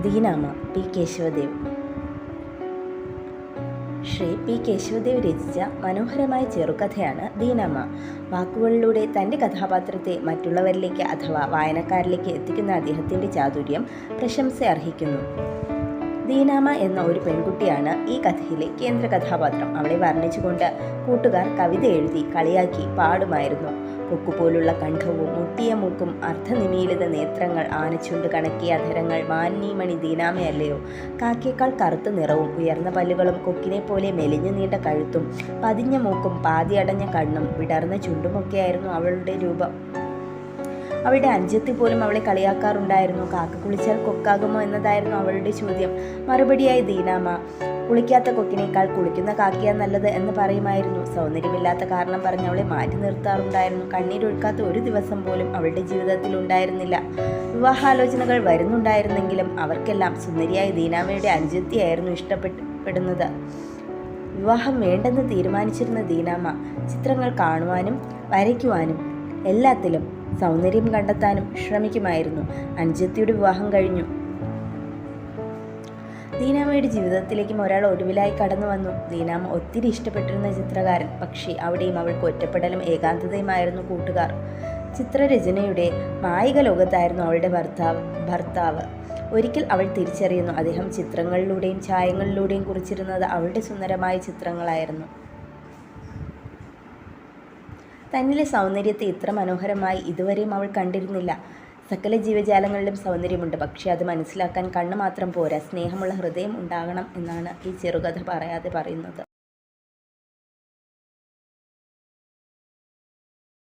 ദീനാമ P Kesavadev. Shri P Kesavadev രചിച്ച മനോഹരമായ ചെറുകഥയാണ് ദീനാമ. വാക്കുകളിലൂടെ തൻ്റെ കഥാപാത്രത്തെ മറ്റുള്ളവരിലേക്ക് അഥവാ വായനക്കാരിലേക്ക് എത്തിക്കുന്ന അദ്ദേഹത്തിൻ്റെ ചാതുര്യം പ്രശംസ അർഹിക്കുന്നു. ദീനാമ എന്ന ഒരു പെൺകുട്ടിയാണ് ഈ കഥയിലെ കേന്ദ്ര കഥാപാത്രം. അവളെ വർണ്ണിച്ചുകൊണ്ട് കൂട്ടുകാർ കവിത എഴുതി കളിയാക്കി പാടുമായിരുന്നു. കൊക്കുപോലുള്ള കണ്ഠവും മുട്ടിയ മൂക്കും അർദ്ധനിമീലിത നേത്രങ്ങൾ, ആനച്ചുണ്ട് കണക്കിയ അധരങ്ങൾ, മാനിമണി ദീനാമയല്ലയോ. കാക്കയേക്കാൾ കറുത്ത നിറവും ഉയർന്ന പല്ലുകളും കൊക്കിനെ പോലെ മെലിഞ്ഞു നീണ്ട കഴുത്തും പതിഞ്ഞ മൂക്കും പാതി അടഞ്ഞ കണ്ണും വിടർന്ന ചുണ്ടുമൊക്കെയായിരുന്നു അവളുടെ രൂപം. അവളുടെ അനുജത്തി പോലും അവളെ കളിയാക്കാറുണ്ടായിരുന്നു. കാക്ക കുളിച്ചാൽ കൊക്കാകുമോ എന്നതായിരുന്നു അവളുടെ ചോദ്യം. മറുപടിയായി ദീനാമ, കുളിക്കാത്ത കൊക്കിനേക്കാൾ കുളിക്കുന്ന കാക്കയാ നല്ലത് എന്ന് പറയുമായിരുന്നു. സൗന്ദര്യമില്ലാത്ത കാരണം പറഞ്ഞ് അവളെ മാറ്റി നിർത്താറുണ്ടായിരുന്നു. കണ്ണീരൊഴുക്കാത്ത ഒരു ദിവസം പോലും അവളുടെ ജീവിതത്തിൽ ഉണ്ടായിരുന്നില്ല. വിവാഹാലോചനകൾ വരുന്നുണ്ടായിരുന്നെങ്കിലും അവർക്കെല്ലാം സുന്ദരിയായ ദീനാമയുടെ അനുജത്തിയായിരുന്നു ഇഷ്ടപ്പെടുന്നത്. വിവാഹം വേണ്ടെന്ന് തീരുമാനിച്ചിരുന്ന ദീനാമ ചിത്രങ്ങൾ കാണുവാനും വരയ്ക്കുവാനും എല്ലാത്തിലും സൗന്ദര്യം കണ്ടെത്താനും ശ്രമിക്കുമായിരുന്നു. അനുജത്തിയുടെ വിവാഹം കഴിഞ്ഞു. ദീനാമയുടെ ജീവിതത്തിലേക്കും ഒരാൾ ഒടുവിലായി കടന്നു വന്നു. ദീനാമ ഒത്തിരി ഇഷ്ടപ്പെട്ടിരുന്ന ചിത്രകാരൻ. പക്ഷേ അവിടെയും അവൾക്ക് ഒറ്റപ്പെടലും ഏകാന്തതയുമായിരുന്നു കൂട്ടുകാർ. ചിത്രരചനയുടെ മായിക ലോകത്തായിരുന്നു അവളുടെ ഭർത്താവ്. ഒരിക്കൽ അവൾ തിരിച്ചറിയുന്നു, അദ്ദേഹം ചിത്രങ്ങളിലൂടെയും ഛായങ്ങളിലൂടെയും കുറിച്ചിരുന്നത് അവളുടെ സുന്ദരമായ ചിത്രങ്ങളായിരുന്നു. തന്നിലെ സൗന്ദര്യത്തെ ഇത്ര മനോഹരമായി ഇതുവരെയും അവൾ കണ്ടിരുന്നില്ല. സകല ജീവജാലങ്ങളിലും സൗന്ദര്യമുണ്ട്, പക്ഷേ അത് മനസ്സിലാക്കാൻ കണ്ണ് മാത്രം പോരാ, സ്നേഹമുള്ള ഹൃദയം ഉണ്ടാകണം എന്നാണ് ഈ ചെറുകഥ പറയാതെ പറയുന്നത്.